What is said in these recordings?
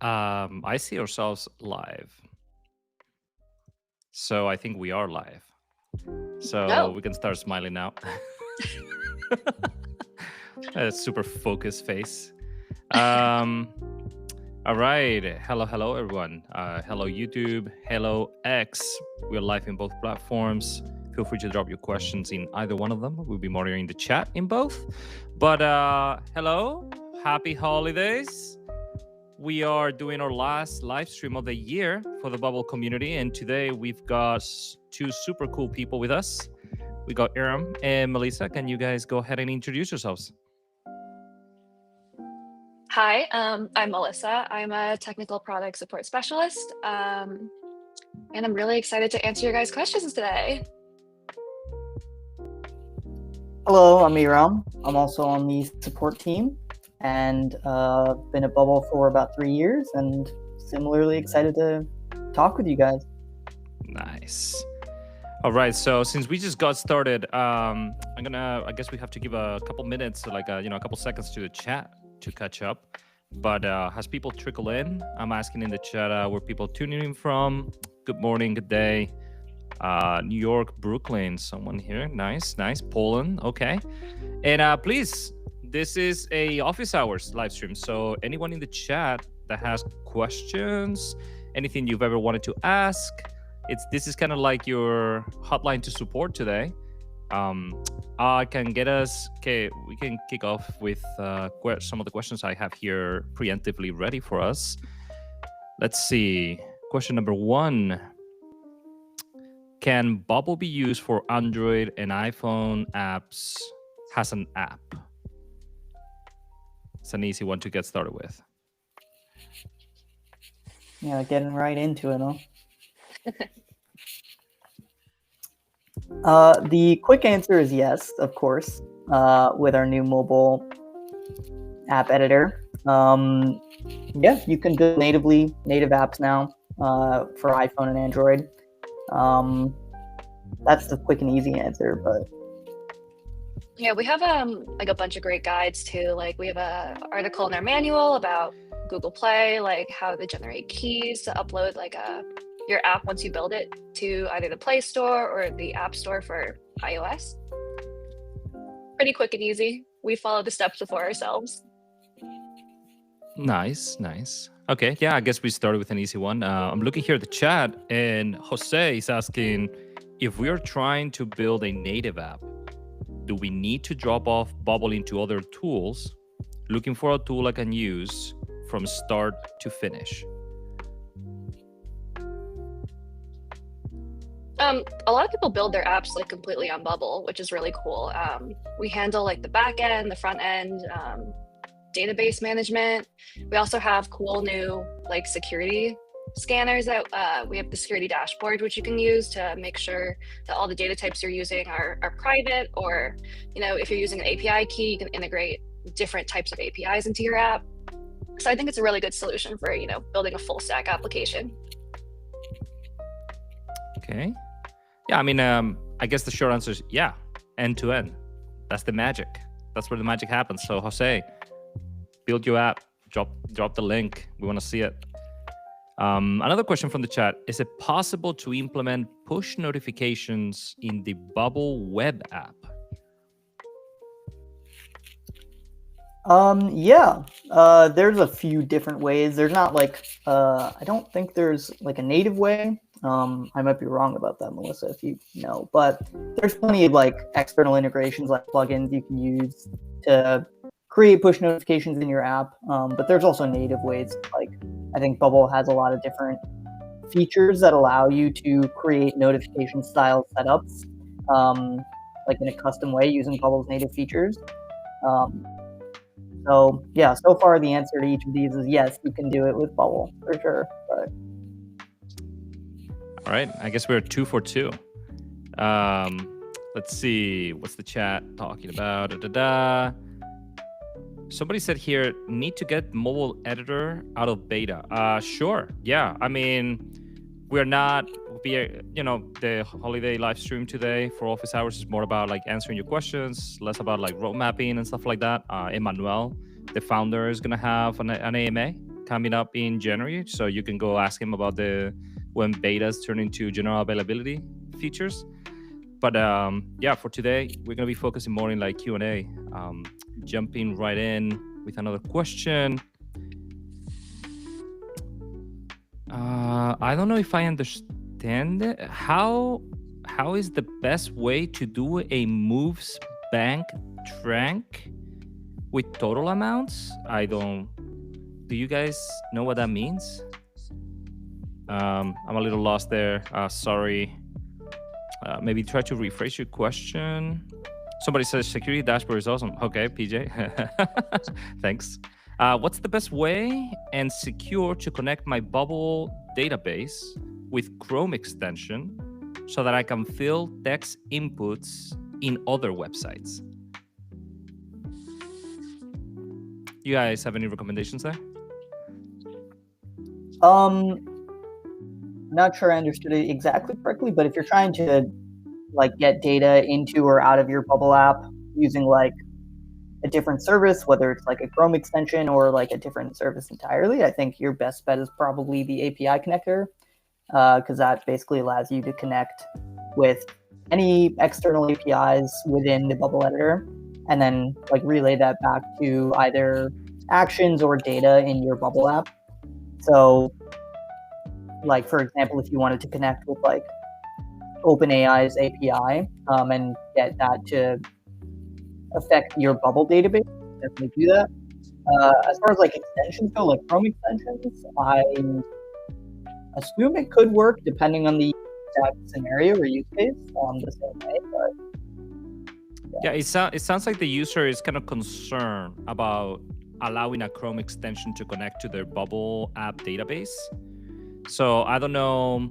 I see ourselves live. So I think we are live. So No. we can start smiling now. A super focused face. Um, all right. Hello, everyone. Hello, YouTube. Hello, X. We're live in both platforms. Feel free to drop your questions in either one of them. We'll be monitoring the chat in both. But hello, happy holidays. We are doing our last live stream of the year for the Bubble community. And today we've got two super cool people with us. We got Aram and Melissa. Can you guys go ahead and introduce yourselves? Hi, I'm Melissa. I'm a technical product support specialist, and I'm really excited to answer your guys' questions today. Hello, I'm Aram. I'm also on the support team and been at Bubble for about 3 years and similarly excited to talk with you guys. Nice. All right. So since we just got started, I guess we have to give a couple minutes, a couple seconds to the chat to catch up. But has people trickle in? I'm asking in the chat where people tuning in from. Good morning, good day. New York, Brooklyn, someone here. Nice. Poland, okay. And please, this is a office hours live stream. So anyone in the chat that has questions, anything you've ever wanted to ask, this is kind of like your hotline to support today. We can kick off with some of the questions I have here preemptively ready for us. Let's see. Question number 1. Can Bubble be used for Android and iPhone apps as an app? It's an easy one to get started with. Yeah, getting right into it, huh? The quick answer is yes, of course, with our new mobile app editor. Yeah, you can build native apps now for iPhone and Android. That's the quick and easy answer, but yeah, we have like a bunch of great guides too. Like we have a article in our manual about Google Play, like how to generate keys to upload your app once you build it to either the Play Store or the App Store for iOS. Pretty quick and easy. We follow the steps before ourselves. Nice. Okay, yeah, I guess we started with an easy one. I'm looking here at the chat, and Jose is asking if we are trying to build a native app, do we need to drop off Bubble into other tools? Looking for a tool I can use from start to finish. A lot of people build their apps completely on Bubble, which is really cool. We handle the back end, the front end, database management. We also have cool new security scanners that we have the security dashboard, which you can use to make sure that all the data types you're using are private, or if you're using an API key, you can integrate different types of APIs into your app. So I think it's a really good solution for building a full stack application. Okay. Yeah, I mean, I guess the short answer is yeah, end to end. That's the magic. That's where the magic happens. So Jose, build your app, drop the link. We want to see it. Another question from the chat. Is it possible to implement push notifications in the Bubble web app? Yeah, there's a few different ways. There's not I don't think there's a native way. I might be wrong about that, Melissa, if you know, but there's plenty of external integrations, like plugins you can use to create push notifications in your app. But there's also native ways. I think Bubble has a lot of different features that allow you to create notification style setups, in a custom way using Bubble's native features. So yeah, so far the answer to each of these is yes, you can do it with Bubble for sure. But all right, I guess we're 2 for 2. Let's see, what's the chat talking about? Somebody said here, need to get mobile editor out of beta. Sure, yeah. I mean, we're not, the holiday live stream today for office hours is more about answering your questions, less about road mapping and stuff like that. Emmanuel, the founder, is gonna have an AMA coming up in January, so you can go ask him about when betas turn into general availability features. But yeah, for today, we're gonna be focusing more in like Q&A. Jumping right in with another question. I don't know if I understand it. How is the best way to do a moves bank trank with total amounts? Do you guys know what that means? I'm a little lost there. Sorry. Maybe try to rephrase your question. Somebody says security dashboard is awesome. Okay, PJ. Thanks. What's the best way and secure to connect my Bubble database with Chrome extension so that I can fill text inputs in other websites? You guys have any recommendations there? Not sure I understood it exactly correctly, but if you're trying to like get data into or out of your Bubble app using like a different service, whether it's like a Chrome extension or like a different service entirely, I think your best bet is probably the API connector, because that basically allows you to connect with any external APIs within the Bubble editor and then like relay that back to either actions or data in your Bubble app. So like, for example, if you wanted to connect with like OpenAI's API and get that to affect your Bubble database, definitely do that. As far as like extensions go, like Chrome extensions, I assume it could work depending on the exact scenario or use case the same way. But yeah, it sounds like the user is kind of concerned about allowing a Chrome extension to connect to their Bubble app database. So I don't know,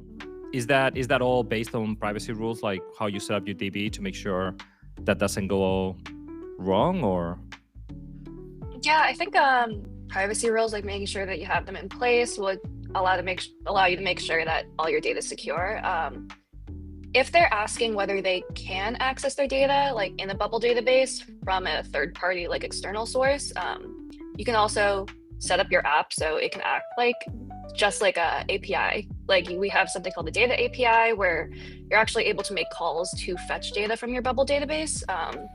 is that all based on privacy rules, like how you set up your DB to make sure that doesn't go wrong, or? Yeah, I think privacy rules, like making sure that you have them in place, would allow you to make sure that all your data is secure. If they're asking whether they can access their data, like in the Bubble database from a third-party, like external source, you can also set up your app so it can act like just like a API. Like we have something called the data API where you're actually able to make calls to fetch data from your Bubble database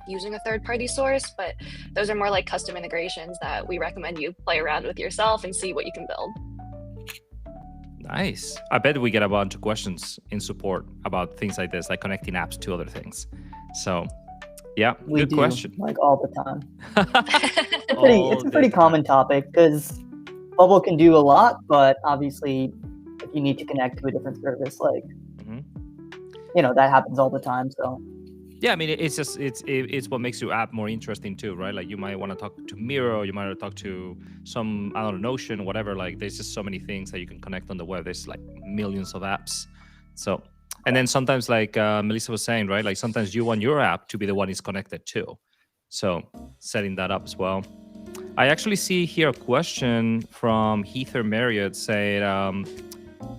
using a third-party source. But those are more like custom integrations that we recommend you play around with yourself and see what you can build. Nice. I bet we get a bunch of questions in support about things like this, like connecting apps to other things. So yeah, we good do, question. like all the time. It's a pretty common topic because Bubble can do a lot, but obviously if you need to connect to a different service, like that happens all the time. So yeah, I mean, it's what makes your app more interesting too, right? Like you might want to talk to Miro, you might want to talk to some, I don't know, Notion, whatever. Like there's just so many things that you can connect on the web. There's like millions of apps. So, and then sometimes like Melissa was saying, right? Like sometimes you want your app to be the one it's connected to. So setting that up as well. I actually see here a question from Heather Marriott saying,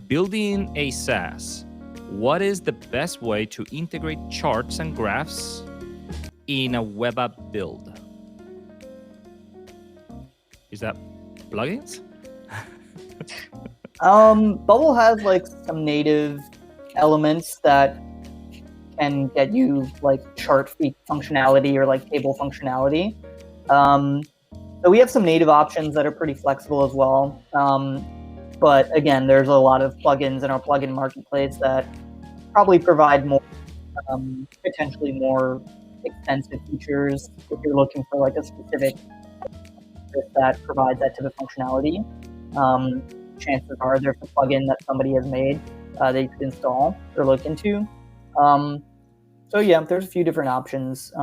building a SaaS, what is the best way to integrate charts and graphs in a web app build? Is that plugins? Bubble has like some native elements that can get you like chart functionality or like table functionality. So we have some native options that are pretty flexible as well. But again, there's a lot of plugins in our plugin marketplace that probably provide more, potentially more extensive features if you're looking for like a specific that provides that type of functionality. Chances are there's a plugin that somebody has made that you could install or look into. So yeah, there's a few different options.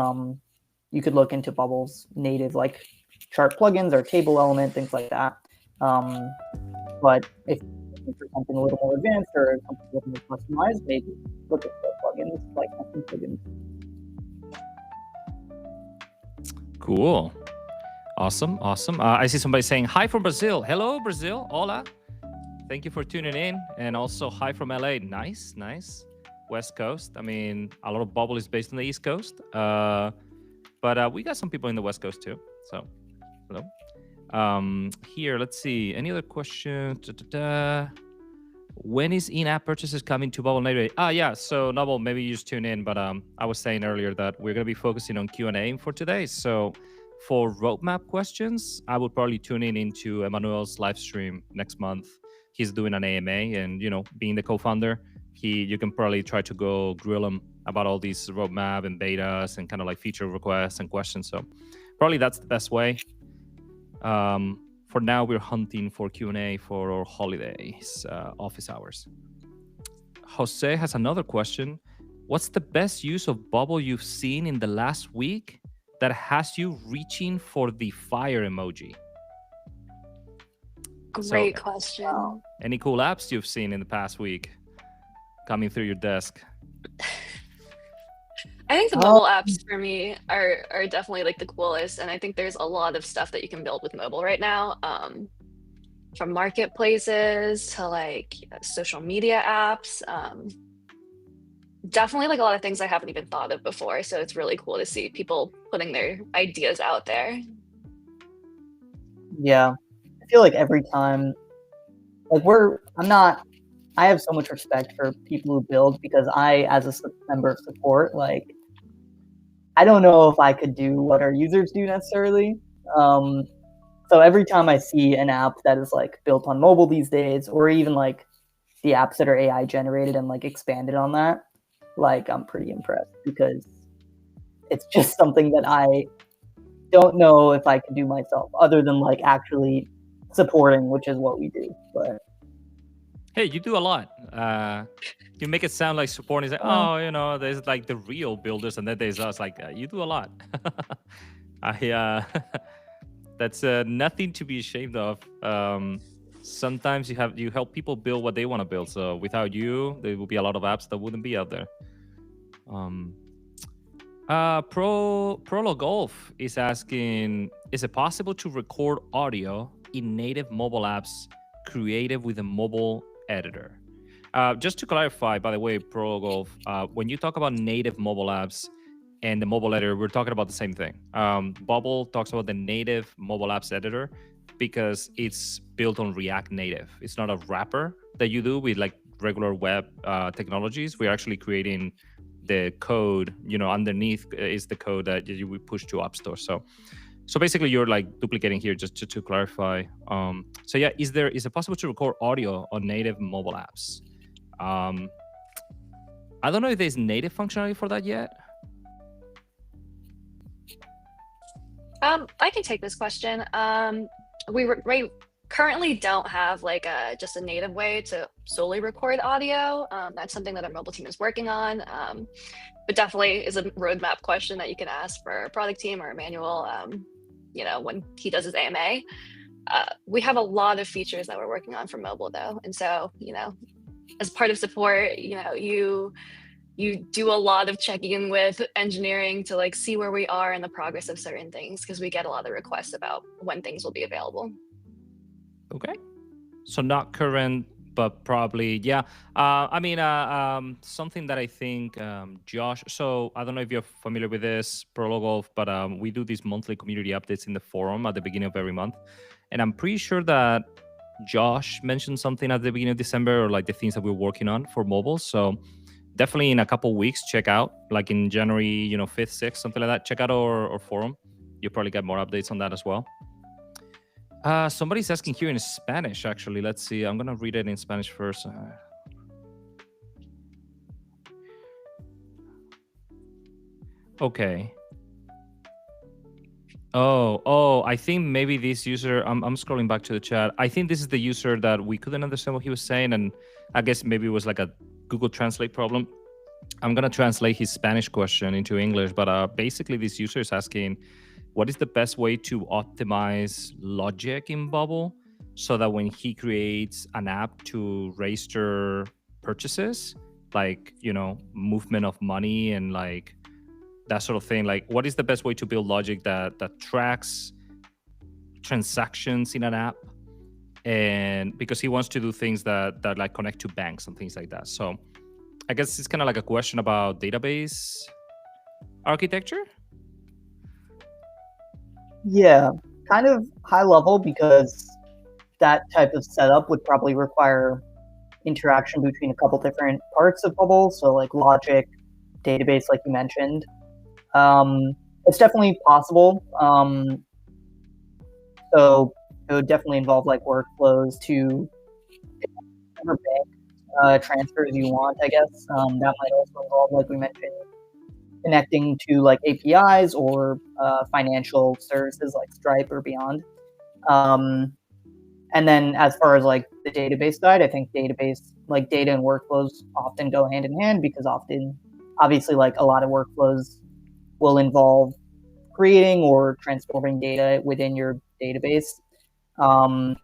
You could look into Bubble's native like chart plugins or table element, things like that. But if you're looking for something a little more advanced or something a little more customized, maybe look at the plugins like custom plugins. Cool. Awesome. I see somebody saying hi from Brazil. Hello, Brazil. Hola. Thank you for tuning in. And also hi from LA. Nice. West Coast. I mean, a lot of Bubble is based on the East Coast. But we got some people in the West Coast too. So, hello. Here, let's see. Any other questions? When is in-app purchases coming to Bubble Native? Yeah. So Noble, maybe you just tune in, but I was saying earlier that we're gonna be focusing on Q&A for today. So for roadmap questions, I would probably tune in into Emmanuel's live stream next month. He's doing an AMA, and being the co-founder, you can probably try to go grill him about all these roadmap and betas and kind of like feature requests and questions. So probably that's the best way. For now, we're hunting for Q&A for our holidays, office hours. Jose has another question. What's the best use of Bubble you've seen in the last week that has you reaching for the fire emoji? Great question. Any cool apps you've seen in the past week coming through your desk? I think the mobile apps for me are definitely like the coolest, and I think there's a lot of stuff that you can build with mobile right now, from marketplaces to like social media apps. Definitely like a lot of things I haven't even thought of before, so it's really cool to see people putting their ideas out there. Yeah, I feel like every time, like I have so much respect for people who build, because I, as a member of support, like, I don't know if I could do what our users do necessarily. So every time I see an app that is like built on mobile these days, or even like the apps that are AI generated and like expanded on that, like, I'm pretty impressed, because it's just something that I don't know if I can do myself, other than like actually supporting, which is what we do. But hey, you do a lot. You make it sound like supporting is like, there's like the real builders, and then there's us. Like, you do a lot. That's nothing to be ashamed of. Sometimes you help people build what they want to build. So without you, there will be a lot of apps that wouldn't be out there. Prolo Golf is asking, is it possible to record audio in native mobile apps created with a mobile editor? Just to clarify, by the way, Prolo Golf, when you talk about native mobile apps and the mobile editor, we're talking about the same thing. Bubble talks about the native mobile apps editor because it's built on React Native. It's not a wrapper that you do with like regular web technologies. We're actually creating the code, underneath is the code that you would push to App Store. So basically you're like duplicating here, just to clarify. So yeah, is it possible to record audio on native mobile apps? I don't know if there's native functionality for that yet. I can take this question. We currently don't have like just a native way to solely record audio. That's something that our mobile team is working on, but definitely is a roadmap question that you can ask for our product team or Emmanuel, when he does his AMA. We have a lot of features that we're working on for mobile though, and so as part of support, you do a lot of checking in with engineering to like see where we are in the progress of certain things, because we get a lot of requests about when things will be available. Okay, so not current, but probably, yeah. Something that I think Josh, so I don't know if you're familiar with this, Prologolf, but we do these monthly community updates in the forum at the beginning of every month, and I'm pretty sure that Josh mentioned something at the beginning of December, or like the things that we're working on for mobile. So definitely in a couple weeks, check out, like in January, 5th, 6th, something like that. Check out our forum. You'll probably get more updates on that as well. Somebody's asking here in Spanish, actually. Let's see. I'm going to read it in Spanish first. Okay. Oh, I think maybe this user, I'm scrolling back to the chat. I think this is the user that we couldn't understand what he was saying, and I guess maybe it was like a Google Translate problem. I'm going to translate his Spanish question into English, but basically this user is asking, what is the best way to optimize logic in Bubble so that when he creates an app to register purchases, like, movement of money and like that sort of thing, like what is the best way to build logic that tracks transactions in an app? And because he wants to do things that like connect to banks and things like that. So I guess it's kind of like a question about database architecture. Yeah. kind of high level because that type of setup would probably require interaction between a couple different parts of Bubble, so like logic, database, like you mentioned. It's definitely possible. So it would definitely involve like workflows to whatever bank transfers you want, I guess. That might also involve, like we mentioned, connecting to like APIs or financial services like Stripe or beyond. And then as far as like the database side, I think database, like data and workflows often go hand in hand because obviously like a lot of workflows will involve creating or transforming data within your database. So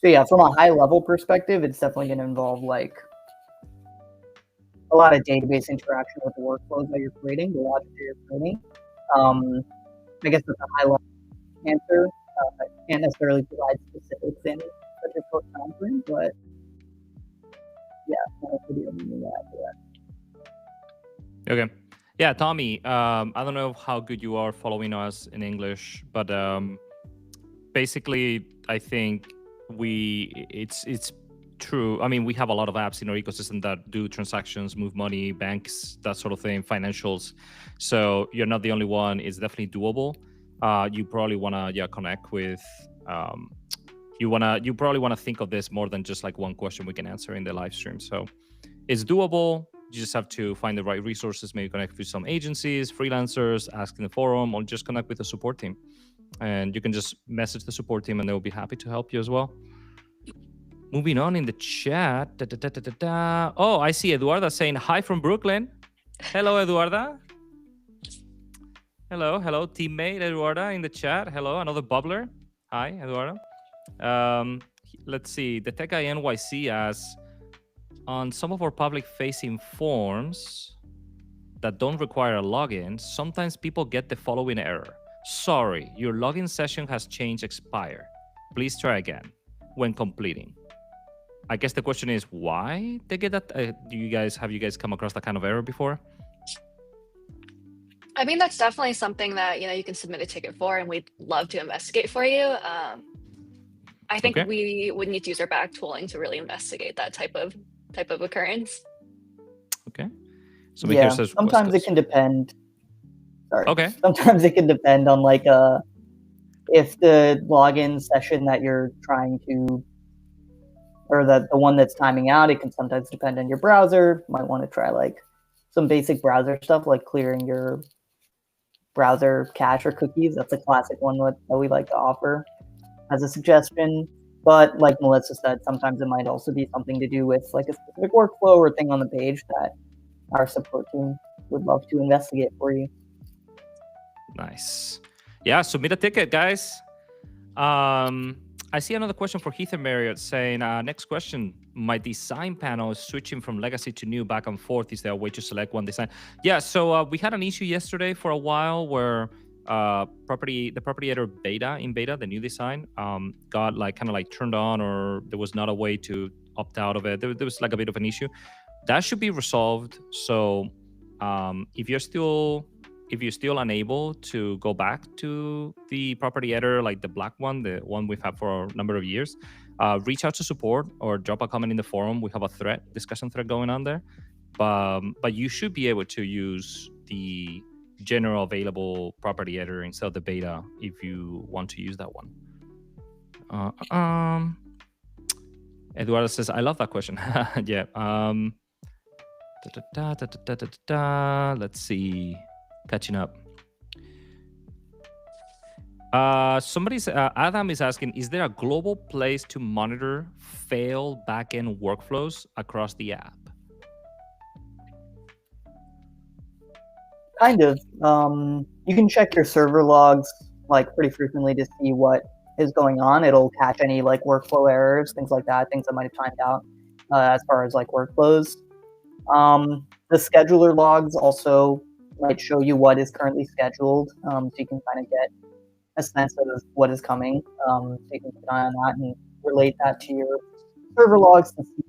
yeah, from a high level perspective, it's definitely going to involve like a lot of database interaction with the workflows that you're creating, the logic that you're creating. I guess that's a high level answer. I can't necessarily provide specifics in such a short time frame, but yeah, that's the only thing to add to that. Okay. Yeah, Tommy, I don't know how good you are following us in English, but basically, I think it's true. I mean, we have a lot of apps in our ecosystem that do transactions, move money, banks, that sort of thing, financials. So you're not the only one. It's definitely doable. You probably want to connect with. You probably want to think of this more than just like one question we can answer in the live stream. So it's doable. You just have to find the right resources, maybe connect with some agencies, freelancers, ask in the forum, or just connect with the support team. And you can just message the support team and they'll be happy to help you as well. Moving on in the chat. Oh, I see Eduarda saying hi from Brooklyn. Hello, Eduarda. Hello, teammate Eduarda in the chat. Hello, another bubbler. Hi, Eduarda. Let's see. The Tech Guy NYC asks, on some of our public-facing forms that don't require a login, sometimes people get the following error. Sorry, your login session has changed expire. Please try again when completing. I guess the question is why they get that. Have you guys come across that kind of error before? I mean, that's definitely something that you can submit a ticket for, and we'd love to investigate for you. I think we would need to use our back tooling to really investigate that type of occurrence. Okay. So yeah, sometimes it can depend. Sorry. Okay. Sometimes it can depend on like if the login session that you're trying to, or the one that's timing out, it can sometimes depend on your browser. You might want to try like some basic browser stuff like clearing your browser cache or cookies. That's a classic one that we like to offer as a suggestion. But like Melissa said, sometimes it might also be something to do with like a specific workflow or thing on the page that our support team would love to investigate for you. Nice. Yeah, submit a ticket, guys. I see another question for Heath and Marriott saying, next question, my design panel is switching from legacy to new back and forth. Is there a way to select one design? Yeah, so we had an issue yesterday for a while where the property editor beta, the new design, got kind of turned on, or there was not a way to opt out of it. There was like a bit of an issue. That should be resolved. So if you're still unable to go back to the property editor, like the black one, the one we've had for a number of years, reach out to support or drop a comment in the forum. We have a discussion thread going on there. But you should be able to use the general available property editor instead of the beta if you want to use that one. Eduardo says, I love that question. Yeah. Let's see. Catching up. Adam is asking, is there a global place to monitor failed backend workflows across the app? Kind of. You can check your server logs pretty frequently to see what is going on. It'll catch any workflow errors, things like that, things that might have timed out as far as workflows. The scheduler logs also might show you what is currently scheduled, so you can kind of get a sense of what is coming. So you can keep an eye on that and relate that to your server logs to see,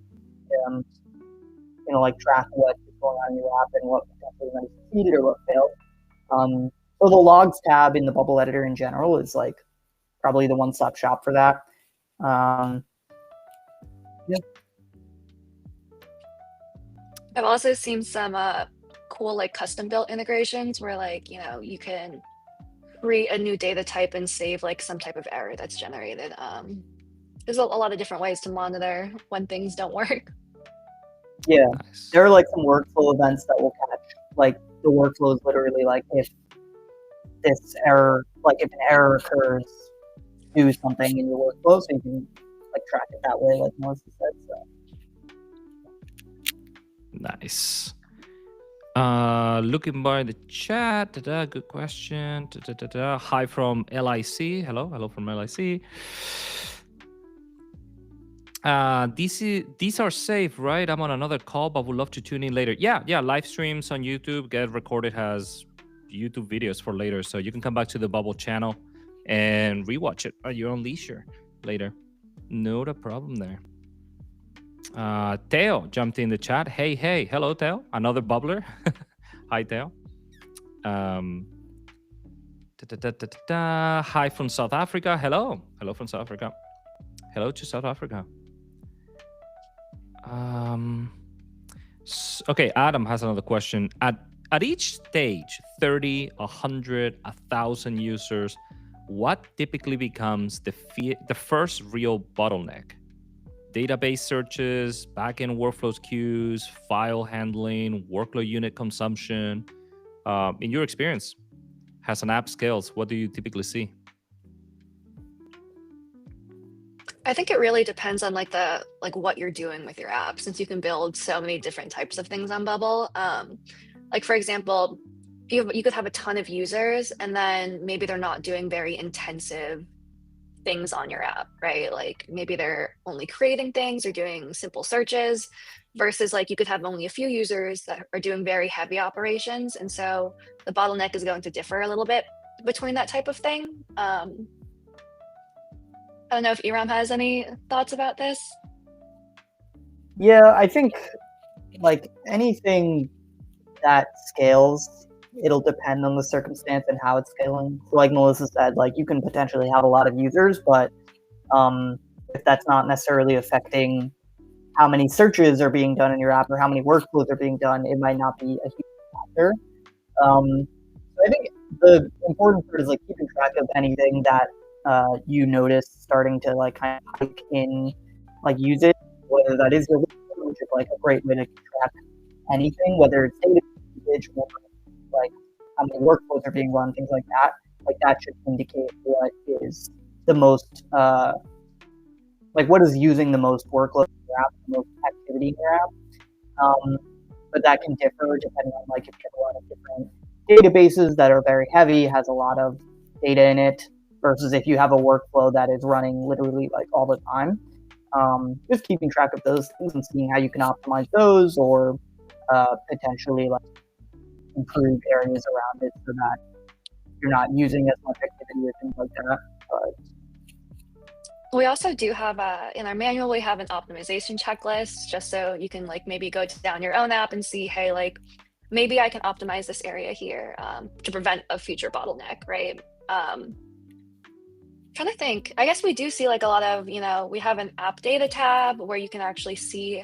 track what is going on in your app and what potentially might have succeeded or what failed. So the logs tab in the Bubble editor in general is probably the one-stop shop for that. I've also seen some cool like custom built integrations where like, you can create a new data type and save like some type of error that's generated. There's a lot of different ways to monitor when things don't work. Yeah, Nice. there are like some workflow events that will catch, like the workflow is literally like if this error, like if an error occurs, do something in your workflow so you can like track it that way, like Melissa said. So. Nice. Looking by the chat. Good question. Hi from LIC. Hello from LIC. These are safe, right? I'm on another call, but would love to tune in later. Yeah. Live streams on YouTube get recorded, has YouTube videos for later, so you can come back to the Bubble channel and rewatch it at your own leisure later. Not a problem there. Teo jumped in the chat. Hey, hello, Teo. Another bubbler. Hi, Teo. Hi from South Africa. Hello from South Africa. Hello to South Africa. Okay, Adam has another question. At each stage, 30, 100, 1,000 users, what typically becomes the first real bottleneck? Database searches, backend workflows queues, file handling, workload unit consumption. In your experience, as an app scales, what do you typically see? I think it really depends on like what you're doing with your app, since you can build so many different types of things on Bubble. Like for example, you could have a ton of users and then maybe they're not doing very intensive things on your app, right? Like maybe they're only creating things or doing simple searches, versus like you could have only a few users that are doing very heavy operations. And so the bottleneck is going to differ a little bit between that type of thing. I don't know if Iram has any thoughts about this. Yeah, I think like anything that scales, it'll depend on the circumstance and how it's scaling. So like Melissa said, like you can potentially have a lot of users, but if that's not necessarily affecting how many searches are being done in your app or how many workflows are being done, it might not be a huge factor. So I think the important part is like keeping track of anything that you notice starting to like kind of hike in like usage, whether that is your workflow, which is like a great way to track anything, whether it's data usage or like how many workflows are being run, things like that. Like that should indicate what is the most like what is using the most workload in your app, the most activity in your app. But that can differ depending on like if you have a lot of different databases that are very heavy, has a lot of data in it, versus if you have a workflow that is running literally like all the time. Just keeping track of those things and seeing how you can optimize those or potentially like improve areas around it so that you're not using as much activity or things like that. We also do have in our manual, we have an optimization checklist, just so you can like maybe go down your own app and see, hey, like maybe I can optimize this area here to prevent a future bottleneck, right? Trying to think, I guess we do see like a lot of, we have an app data tab where you can actually see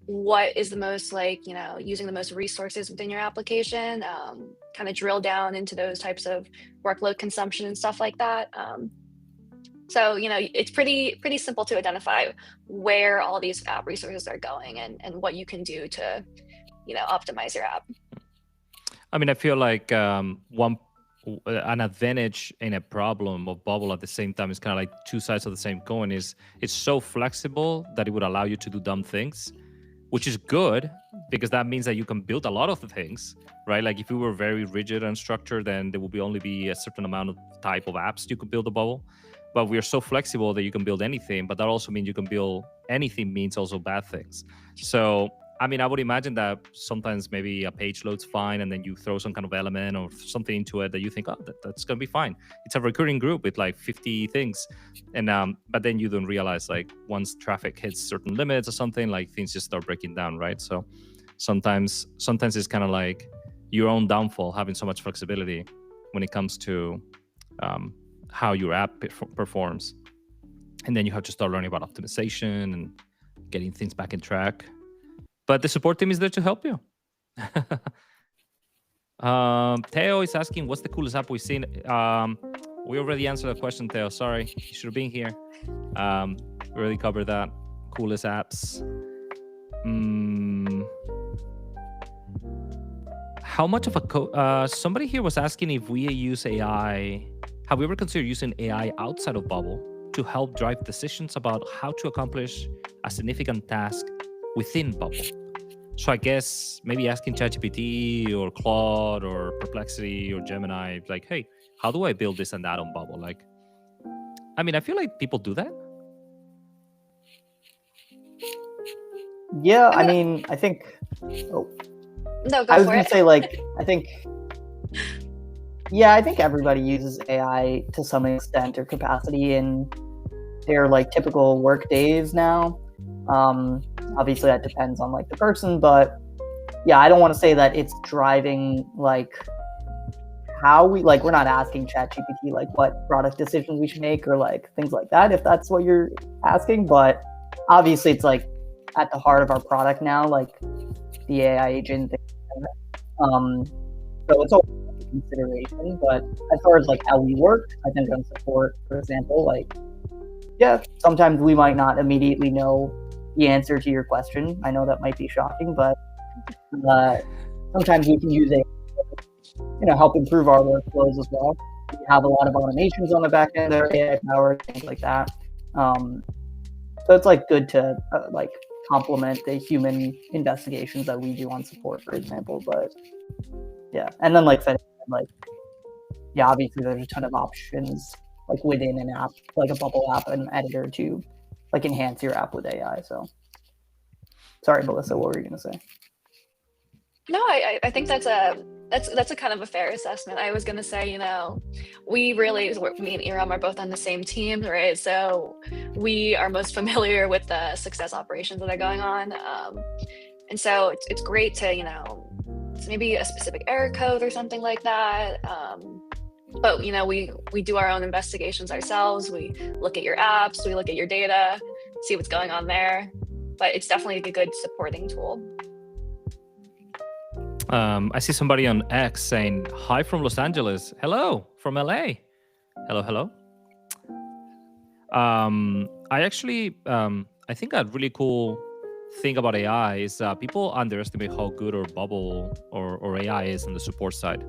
what is the most like, using the most resources within your application, kind of drill down into those types of workload consumption and stuff like that. So, it's pretty simple to identify where all these app resources are going and what you can do to, optimize your app. I mean, I feel like an advantage in a problem of Bubble at the same time is kind of like two sides of the same coin. Is it's so flexible that it would allow you to do dumb things, which is good because that means that you can build a lot of the things, right? Like if we were very rigid and structured, then there would only be a certain amount of type of apps you could build a Bubble. But we are so flexible that you can build anything, but that also means you can build anything means also bad things. So, I mean, I would imagine that sometimes maybe a page loads fine and then you throw some kind of element or something into it that you think, oh, that's going to be fine. It's a recurring group with like 50 things. And but then you don't realize like once traffic hits certain limits or something, like things just start breaking down, right? So sometimes it's kind of like your own downfall having so much flexibility when it comes to how your app performs, and then you have to start learning about optimization and getting things back in track. But the support team is there to help you. Theo is asking, what's the coolest app we've seen? We already answered the question, Theo. Sorry, you should have been here. We already covered that. Coolest apps. How much of a somebody here was asking if we use AI. Have we ever considered using AI outside of Bubble to help drive decisions about how to accomplish a significant task within Bubble? So I guess maybe asking ChatGPT or Claude or Perplexity or Gemini, like, hey, how do I build this and that on Bubble? Like, I mean, I feel like people do that. Yeah, I mean, I think. Oh, No, go I was for gonna it. say, like, I think. Yeah, I think everybody uses AI to some extent or capacity in their like typical work days now. Obviously, that depends on like the person, but yeah, I don't want to say that it's driving like how we like. We're not asking ChatGPT like what product decisions we should make or like things like that, if that's what you're asking. But obviously, it's like at the heart of our product now, like the AI agent. So it's always a consideration. But as far as like how we work, I think on support, for example, like yeah, sometimes we might not immediately know the answer to your question. I know that might be shocking, but sometimes we can use it to help improve our workflows as well. We have a lot of automations on the back end that are AI powered, things like that. So it's like good to like complement the human investigations that we do on support, for example. But yeah, and then like yeah, obviously there's a ton of options like within an app, like a Bubble app and editor to like enhance your app with AI. So sorry, Melissa, what were you gonna say? No, I think that's a kind of a fair assessment. I was gonna say, we really, me and Iram are both on the same team, right? So we are most familiar with the success operations that are going on, and so it's great to it's maybe a specific error code or something like that. But we do our own investigations ourselves. We look at your apps, we look at your data, see what's going on there. But it's definitely a good supporting tool. I see somebody on X saying, hi from Los Angeles. Hello from LA. Hello. I actually, I think a really cool thing about AI is people underestimate how good or Bubble or AI is on the support side.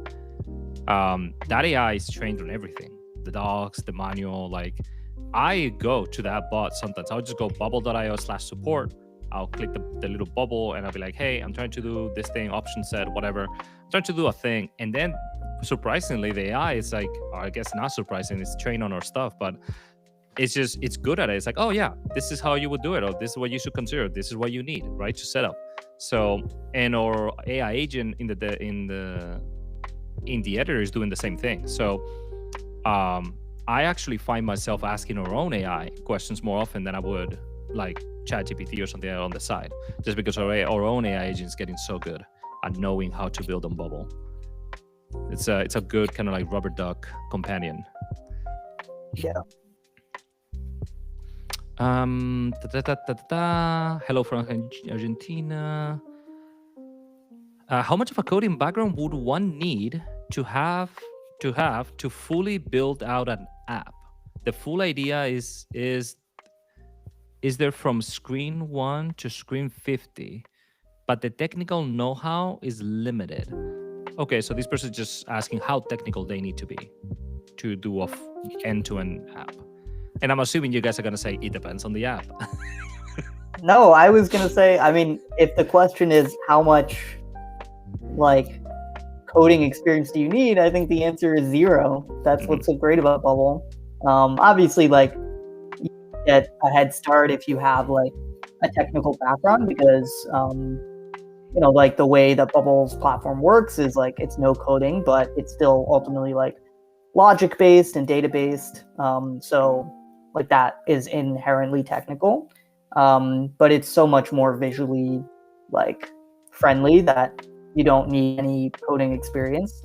That AI is trained on everything. The docs, the manual, like I go to that bot sometimes. I'll just go bubble.io/support. I'll click the little bubble and I'll be like, hey, I'm trying to do this thing, option set, whatever. I'm trying to do a thing. And then surprisingly, the AI is like, or I guess not surprising, it's trained on our stuff, but it's good at it. It's like, oh yeah, this is how you would do it. Or this is what you should consider. This is what you need, right? To set up. So, and our AI agent in the editor is doing the same thing. So, I actually find myself asking our own AI questions more often than I would like ChatGPT or something on the side, just because our own AI agent is getting so good at knowing how to build on Bubble. It's a good kind of like rubber duck companion. Yeah. Hello from Argentina. How much of a coding background would one need to have to fully build out an app? The full idea is there from screen 1 to screen 50, but the technical know-how is limited. Okay, so this person is just asking how technical they need to be to do a end-to-end app. And I'm assuming you guys are going to say it depends on the app. No, I was going to say, I mean, if the question is how much like coding experience do you need, I think the answer is 0. That's what's so great about Bubble. Obviously, like, you get a head start if you have like a technical background, because like the way that Bubble's platform works is like it's no coding, but it's still ultimately like logic based and data based. So like that is inherently technical, but it's so much more visually like friendly that you don't need any coding experience.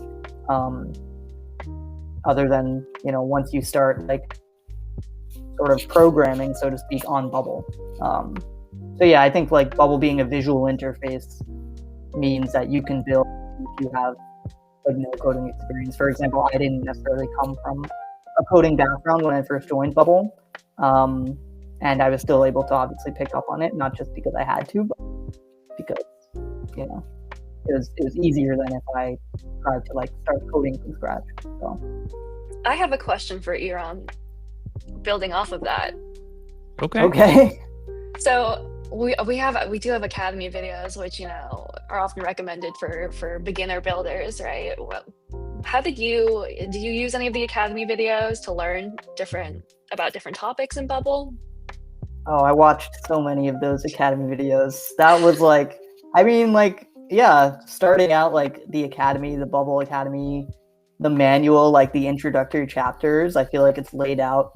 other than, once you start like sort of programming, so to speak, on Bubble. So yeah, I think like Bubble being a visual interface means that you can build if you have like no coding experience. For example, I didn't necessarily come from a coding background when I first joined Bubble, and I was still able to obviously pick up on it, not just because I had to, but because it was easier than if I tried to like start coding from scratch. So I have a question for Iram, building off of that. Okay. So we do have Academy videos, which are often recommended for beginner builders, right? How did you use any of the Academy videos to learn about different topics in Bubble? Oh, I watched so many of those Academy videos. That was like, starting out like the Academy, the Bubble Academy, the manual, like the introductory chapters, I feel like it's laid out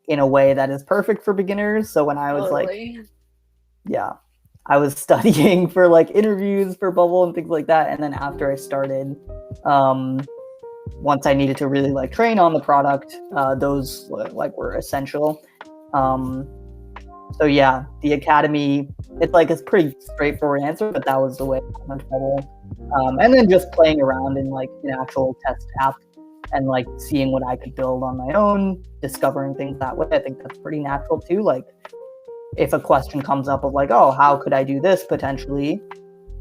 in a way that is perfect for beginners. So when I was I was studying for like interviews for Bubble and things like that. And then after I started, once I needed to really like train on the product, those like were essential. So yeah, the Academy, it's like a pretty straightforward answer, but that was the way I went to Bubble. And then just playing around in like an actual test app and like seeing what I could build on my own, discovering things that way. I think that's pretty natural too. Like if a question comes up of like, oh, how could I do this potentially?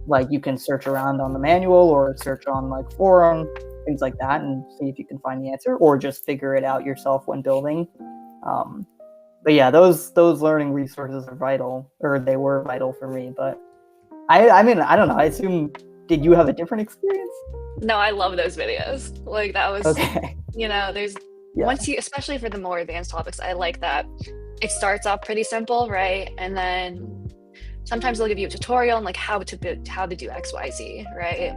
Like you can search around on the manual or search on like forum, things like that, and see if you can find the answer, or just figure it out yourself when building. But yeah, those learning resources are vital, or they were vital for me. But I mean, I don't know. I assume, did you have a different experience? No, I love those videos. Like that was, okay. There's once you, especially for the more advanced topics, I like that it starts off pretty simple, right? And then sometimes they'll give you a tutorial on like how to do X, Y, Z, right?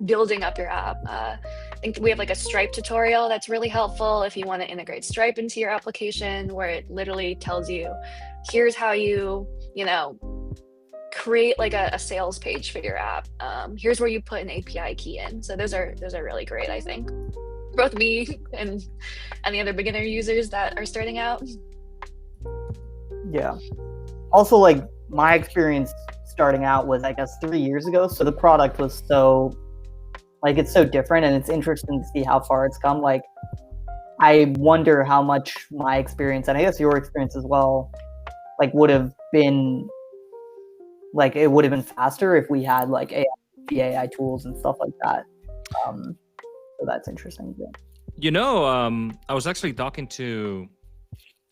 Building up your app. I think we have like a Stripe tutorial that's really helpful if you want to integrate Stripe into your application, where it literally tells you, here's how you, create like a sales page for your app. Here's where you put an API key in. So those are really great, I think. Both me and any other beginner users that are starting out. Yeah. Also, like my experience starting out was, I guess, 3 years ago. So the product was it's so different, and it's interesting to see how far it's come. Like, I wonder how much my experience, and I guess your experience as well, like would have been, like it would have been faster if we had like AI tools and stuff like that. So that's interesting. Yeah. I was actually talking to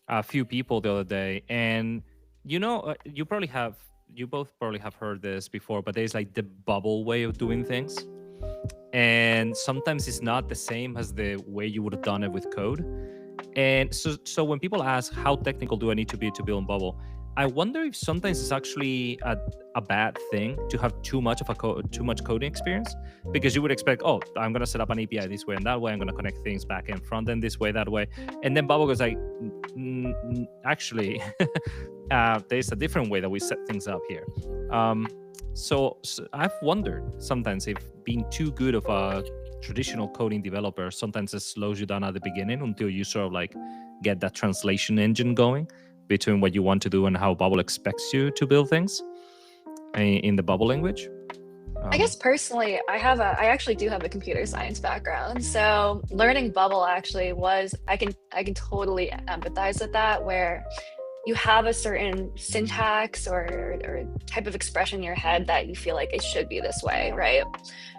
a few people the other day, and you both probably have heard this before, but there's like the Bubble way of doing things. And sometimes it's not the same as the way you would have done it with code. And so when people ask, how technical do I need to be to build in Bubble? I wonder if sometimes it's actually a bad thing to have too much coding experience, because you would expect, oh, I'm going to set up an API this way and that way. I'm going to connect things back and front end this way, that way. And then Bubble goes like, actually, there's a different way that we set things up here. So I've wondered sometimes if being too good of a traditional coding developer, sometimes it slows you down at the beginning until you sort of like get that translation engine going between what you want to do and how Bubble expects you to build things in the Bubble language. I guess personally, I actually do have a computer science background. So learning Bubble actually I can totally empathize with that, where you have a certain syntax or type of expression in your head that you feel like it should be this way, right?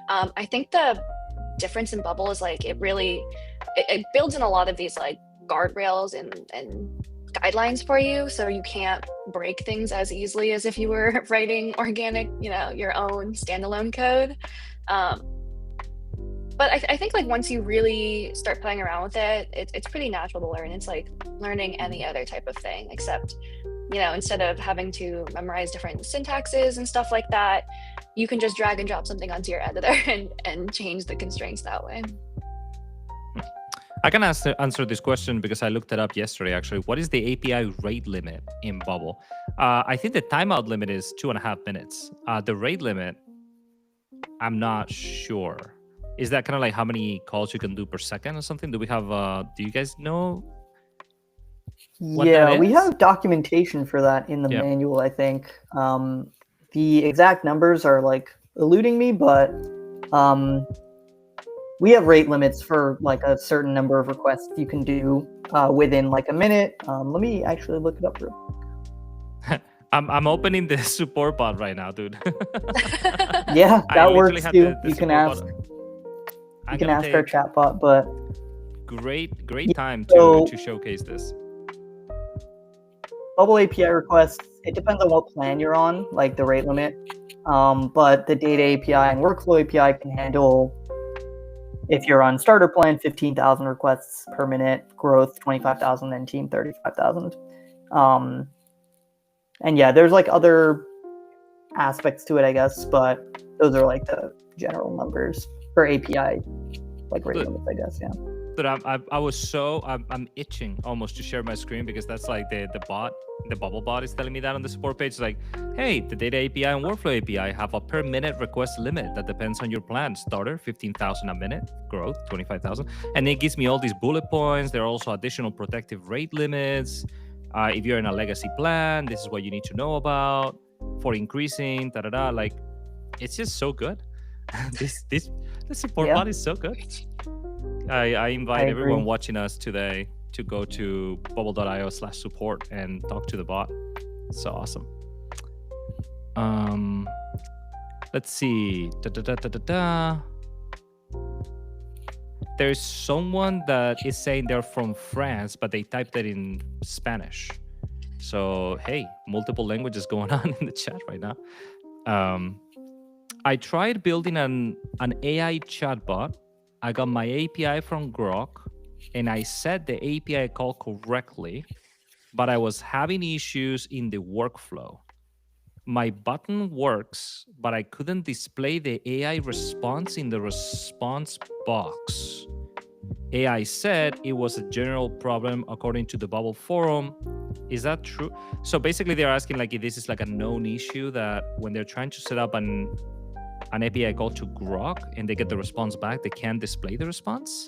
I think the difference in Bubble is like it builds in a lot of these like guardrails and guidelines for you, so you can't break things as easily as if you were writing organic, your own standalone code. But I think like once you really start playing around with it, it's pretty natural to learn. It's like learning any other type of thing, except, instead of having to memorize different syntaxes and stuff like that, you can just drag and drop something onto your editor and change the constraints that way. I can answer this question because I looked it up yesterday, actually. What is the API rate limit in Bubble? I think the timeout limit is 2.5 minutes. The rate limit, I'm not sure. Is that kind of like how many calls you can do per second or something? Do we have? Do you guys know? What Yeah, that we is? have documentation for that in the Yeah. manual, I think. The exact numbers are like eluding me, but we have rate limits for like a certain number of requests you can do within like a minute. Let me actually look it up real. I'm opening the support bot right now, dude. Yeah, I that literally works had too. the You can support ask. bot. You I'm can gonna ask our take chatbot, but great Yeah, time so- to showcase this. Bubble API requests, it depends on what plan you're on, like the rate limit. But the data API and workflow API can handle, if you're on starter plan, 15,000 requests per minute, growth 25,000, and team 35,000. And yeah, there's like other aspects to it, I guess, but those are like the general numbers for API, like rate Good. limits, I guess. Yeah. But I'm itching almost to share my screen because that's like the bubble bot is telling me that on the support page. It's like, hey, the data API and workflow API have a per minute request limit that depends on your plan. Starter 15,000 a minute, growth 25,000, and it gives me all these bullet points. There are also additional protective rate limits. If you're in a legacy plan, this is what you need to know about for increasing. Like, it's just so good. The support Yeah. bot is so good. I invite I everyone agree. watching us today to go to bubble.io/support and talk to the bot. It's so awesome. Let's see. There's someone that is saying they're from France, but they typed it in Spanish. So hey, multiple languages going on in the chat right now. I tried building an AI chatbot. I got my API from Grok, and I set the API call correctly, but I was having issues in the workflow. My button works, but I couldn't display the AI response in the response box. AI said it was a general problem according to the Bubble forum. Is that true? So basically they're asking like if this is like a known issue that when they're trying to set up an API call to Grok and they get the response back, they can't display the response.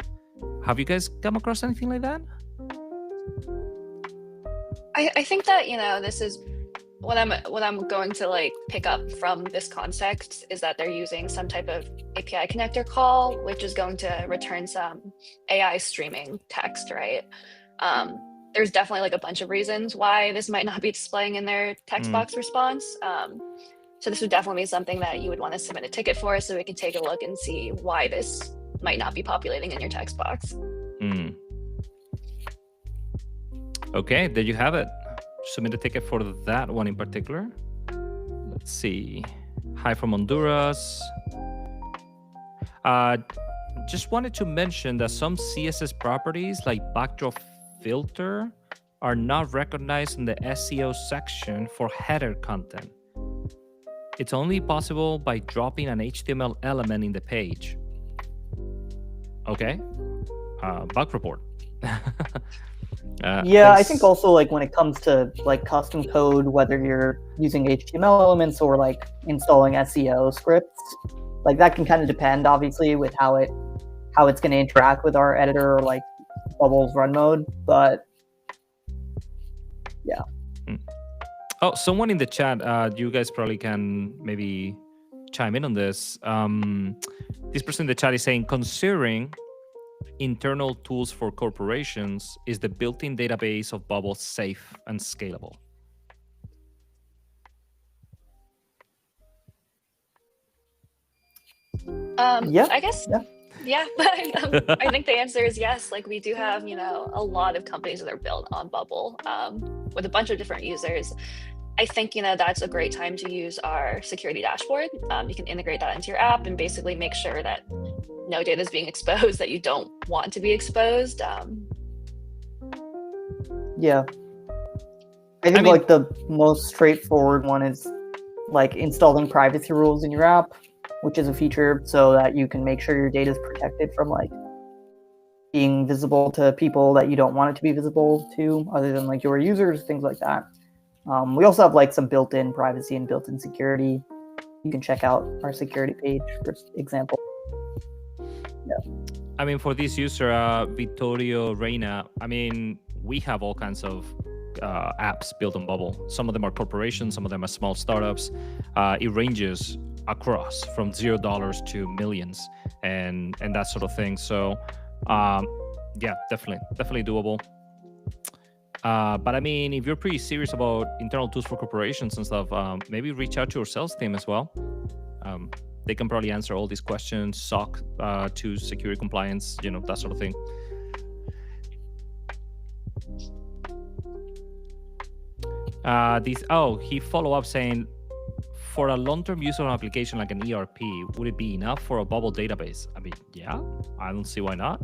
Have you guys come across anything like that? I think that, this is what I'm going to like pick up from this context is that they're using some type of API connector call, which is going to return some AI streaming text, right? There's definitely like a bunch of reasons why this might not be displaying in their text box response. So this would definitely be something that you would want to submit a ticket for so we can take a look and see why this might not be populating in your text box. Okay, there you have it. Submit a ticket for that one in particular. Let's see. Hi from Honduras. Just wanted to mention that some CSS properties like backdrop filter are not recognized in the SEO section for header content. It's only possible by dropping an HTML element in the page. Okay. Bug report. Yeah, I think also like when it comes to like custom code, whether you're using HTML elements or like installing SEO scripts, like that can kind of depend obviously with how it's going to interact with our editor or like Bubble's run mode, but yeah. Oh, someone in the chat, you guys probably can maybe chime in on this. This person in the chat is saying, considering internal tools for corporations, is the built-in database of Bubble safe and scalable? Yeah. I guess, yeah, I think the answer is yes. Like we do have, a lot of companies that are built on Bubble with a bunch of different users. I think, that's a great time to use our security dashboard. You can integrate that into your app and basically make sure that no data is being exposed that you don't want to be exposed. Yeah. I think like the most straightforward one is like installing privacy rules in your app, which is a feature so that you can make sure your data is protected from like being visible to people that you don't want it to be visible to, other than like your users, things like that. We also have like some built-in privacy and built-in security. You can check out our security page, for example. I mean, for this user, Vittorio Reina, I mean, we have all kinds of apps built on Bubble. Some of them are corporations, some of them are small startups. It ranges across from $0 to millions and that sort of thing. So, yeah, definitely doable. But I mean, if you're pretty serious about internal tools for corporations and stuff, maybe reach out to our sales team as well. They can probably answer all these questions, SOC to security compliance, that sort of thing. He follow up saying, for a long-term use of an application like an ERP, would it be enough for a Bubble database? I mean, yeah, I don't see why not.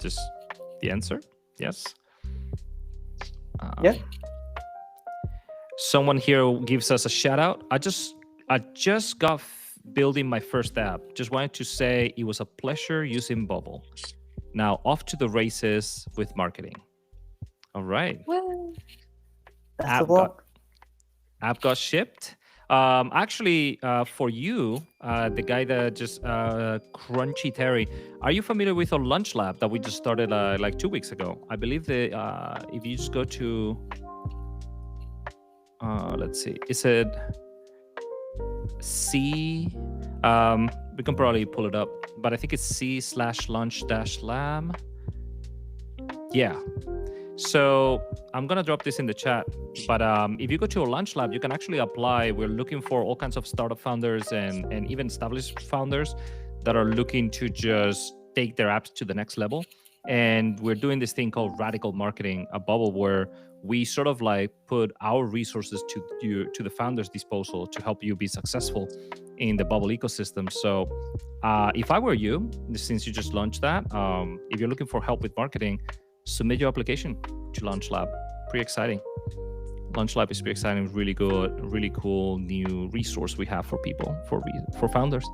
Just the answer, yes. Yeah. Someone here gives us a shout out. I just got building my first app. Just wanted to say it was a pleasure using Bubble. Now off to the races with marketing. All right. Woo. Best of luck. App got shipped. Actually, for you, the guy that just Crunchy Terry, are you familiar with our lunch lab that we just started like 2 weeks ago? I believe if you just go to, let's see, is it C? We can probably pull it up, but I think it's C/lunch-lab. Yeah. So I'm gonna drop this in the chat, but if you go to a lunch lab, you can actually apply. We're looking for all kinds of startup founders and even established founders that are looking to just take their apps to the next level. And we're doing this thing called radical marketing, a Bubble, where we sort of like put our resources to the founders' disposal to help you be successful in the Bubble ecosystem. So if I were you, since you just launched that, if you're looking for help with marketing, submit your application to Launch Lab. Pretty exciting. Launch Lab is pretty exciting, really good, really cool new resource we have for people, for founders.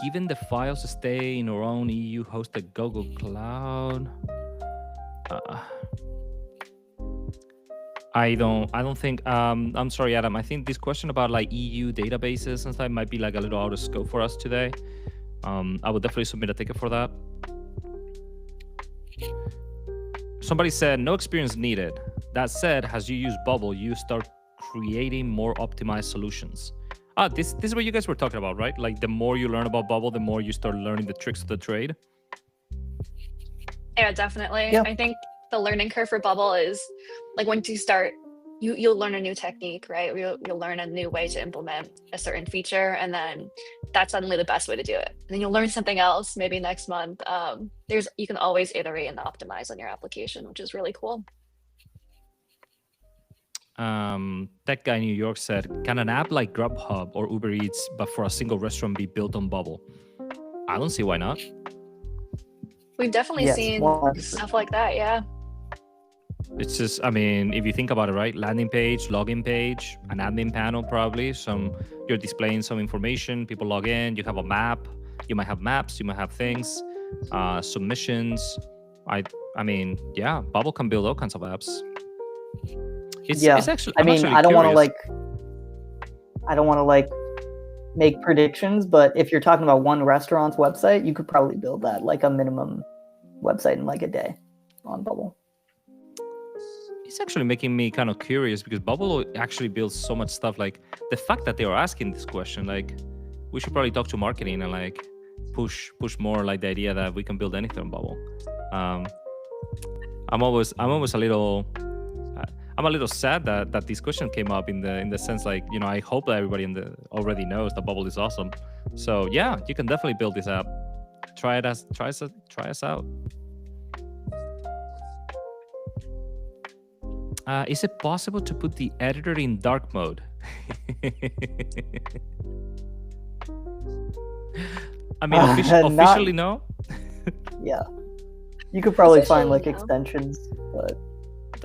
Given the files stay in our own EU hosted Google Cloud, I don't think. I'm sorry, Adam. I think this question about like EU databases and stuff might be like a little out of scope for us today. I would definitely submit a ticket for that. Somebody said no experience needed. That said, as you use Bubble, you start creating more optimized solutions. This is what you guys were talking about, right? Like the more you learn about Bubble, the more you start learning the tricks of the trade. Yeah, definitely. Yeah. I think the learning curve for Bubble is like once you start, you'll learn a new technique, right? You'll learn a new way to implement a certain feature, and then that's suddenly the best way to do it. And then you'll learn something else maybe next month. You can always iterate and optimize on your application, which is really cool. That guy in New York said, can an app like Grubhub or Uber Eats, but for a single restaurant, be built on Bubble? I don't see why not. We've definitely seen 100%. stuff like that, yeah. It's just, I mean, if you think about it, right? Landing page, login page, an admin panel, probably. You're displaying some information, people log in, you have a map, you might have maps, you might have things, submissions. I mean, yeah, Bubble can build all kinds of apps. It's actually, I mean, I don't want to like make predictions, but if you're talking about one restaurant's website, you could probably build that like a minimum website in like a day on Bubble. It's actually making me kind of curious because Bubble actually builds so much stuff. Like the fact that they are asking this question, like we should probably talk to marketing and like push more like the idea that we can build anything on Bubble. I'm always a little. I'm a little sad that this question came up in the sense like, you know, I hope that everybody already knows that Bubble is awesome. So yeah, you can definitely build this app. Try us out. Is it possible to put the editor in dark mode? I mean, officially no. Yeah, you could probably find like no. extensions, but.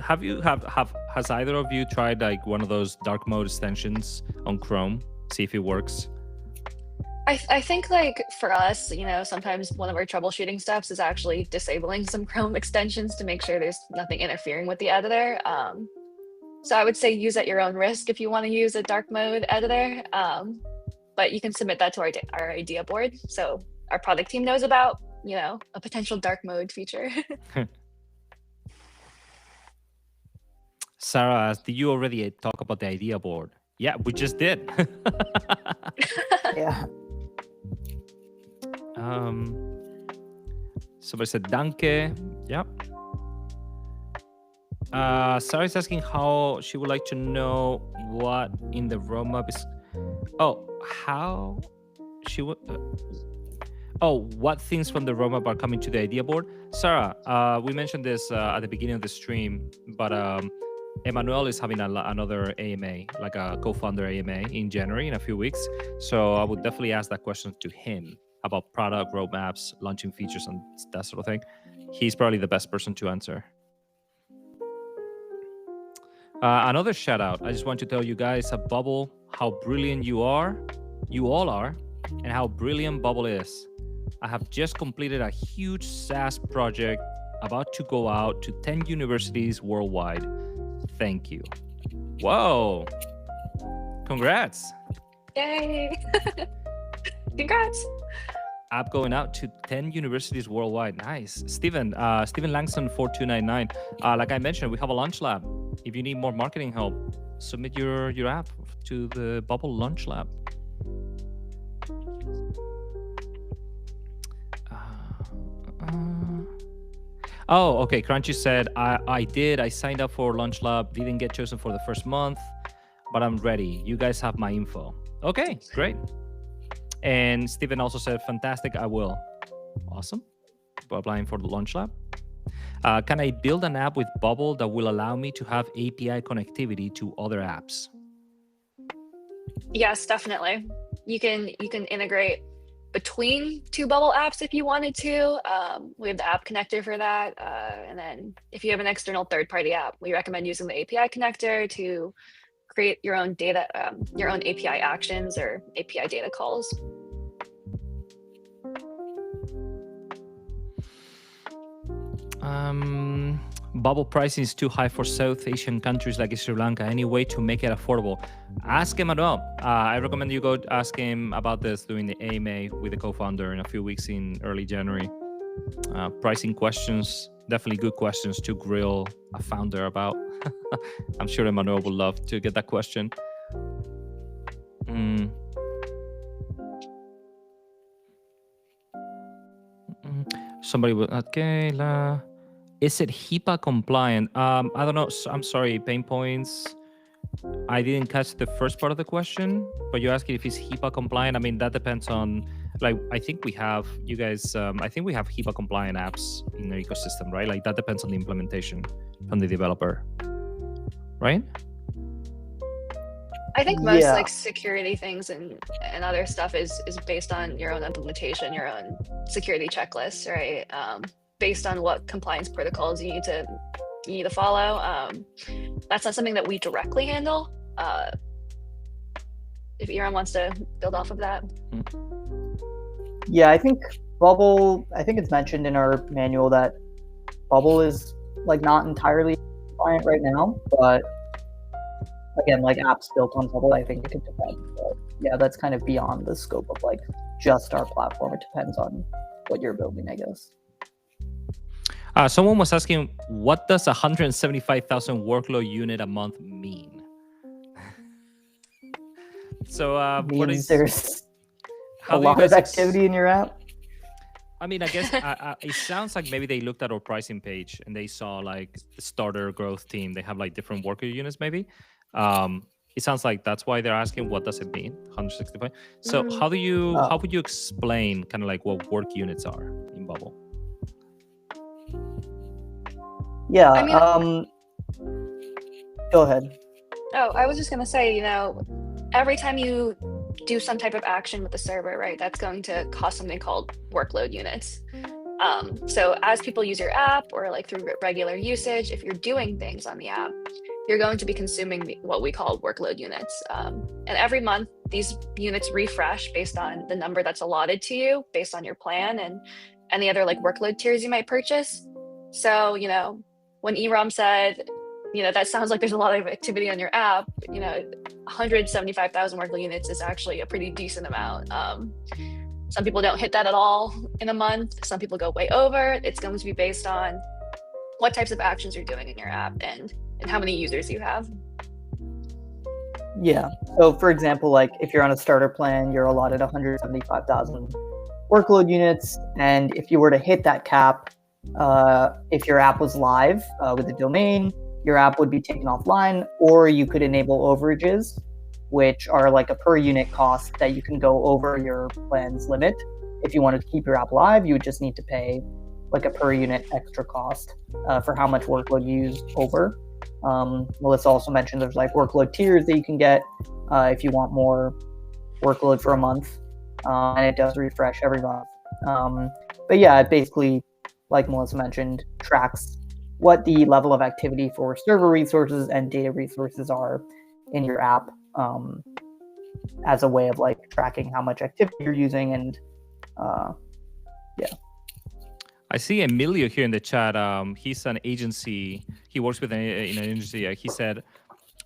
Has either of you tried like one of those dark mode extensions on Chrome? See if it works. I think like for us, you know, sometimes one of our troubleshooting steps is actually disabling some Chrome extensions to make sure there's nothing interfering with the editor. So I would say use at your own risk if you want to use a dark mode editor. But you can submit that to our idea board. So our product team knows about, a potential dark mode feature. Sarah, did you already talk about the idea board? Yeah, we just did. Yeah. Somebody said danke. Yep. Sarah is asking how she would like to know what in the roadmap is. How she would. What things from the roadmap are coming to the idea board? Sarah, we mentioned this at the beginning of the stream, but Emmanuel is having another AMA, like a co-founder AMA in January in a few weeks. So I would definitely ask that question to him about product roadmaps, launching features, and that sort of thing. He's probably the best person to answer. Another shout out. I just want to tell you guys at Bubble how brilliant you all are, and how brilliant Bubble is. I have just completed a huge SaaS project about to go out to 10 universities worldwide. Thank you. Whoa. Congrats. Yay. Congrats. App going out to 10 universities worldwide. Nice. Steven Langston 4299. Like I mentioned, we have a launch lab. If you need more marketing help, submit your app to the Bubble Launch Lab. Okay. Crunchy said, I signed up for Launch Lab, didn't get chosen for the first month, but I'm ready. You guys have my info. Okay, great. And Steven also said, fantastic, I will. Awesome. Applying for the Launch Lab. Can I build an app with Bubble that will allow me to have API connectivity to other apps? Yes, definitely. You can integrate between two Bubble apps if you wanted to. We have the app connector for that. And then if you have an external third-party app, we recommend using the API connector to create your own data, your own API actions or API data calls. Bubble pricing is too high for South Asian countries like Sri Lanka. Any way to make it affordable? Ask Emmanuel. I recommend you go ask him about this during the AMA with the co-founder in a few weeks in early January. Pricing questions, definitely good questions to grill a founder about. I'm sure Emmanuel would love to get that question. Somebody would, okay, is it HIPAA compliant? I don't know. I'm sorry, pain points. I didn't catch the first part of the question, but you're asking if it's HIPAA compliant. I mean, that depends on, I think we have, you guys, I think we have HIPAA compliant apps in the ecosystem, right? Like that depends on the implementation from the developer, right? I think most security things and other stuff is based on your own implementation, your own security checklists, right? Based on what compliance protocols you need to follow. That's not something that we directly handle. If Iram wants to build off of that. Yeah, I think Bubble, it's mentioned in our manual that Bubble is not entirely compliant right now, but again, apps built on Bubble, I think it could depend. But yeah, that's kind of beyond the scope of just our platform. It depends on what you're building, I guess. Someone was asking, what does 175,000 workload unit a month mean? So what is there's a lot of activity in your app? I mean, I guess it sounds like maybe they looked at our pricing page and they saw the starter growth team. They have different worker units maybe. It sounds like that's why they're asking, what does it mean, 165? So how would you explain kind of what work units are in Bubble? Yeah, go ahead. Oh, I was just going to say, every time you do some type of action with the server, right, that's going to cost something called workload units. So as people use your app or through regular usage, if you're doing things on the app, you're going to be consuming what we call workload units. And every month, these units refresh based on the number that's allotted to you, based on your plan and any other workload tiers you might purchase. So, when Iram said that sounds like there's a lot of activity on your app. 175,000 workload units is actually a pretty decent amount. Some people don't hit that at all in a month. Some people go way over. It's going to be based on what types of actions you're doing in your app and how many users you have. Yeah. So for example, like if you're on a starter plan, you're allotted 175,000 workload units. And if you were to hit that cap, if your app was live with a domain, your app would be taken offline, or you could enable overages, which are like a per unit cost that you can go over your plan's limit. If you wanted to keep your app live, you would just need to pay like a per unit extra cost for how much workload you use over. Melissa also mentioned there's like workload tiers that you can get if you want more workload for a month, and it does refresh every month. But yeah, it basically, like Melissa mentioned, tracks what the level of activity for server resources and data resources are in your app, as a way of like tracking how much activity you're using. And yeah. I see Emilio here in the chat. He's an agency. He works with an agency. He said,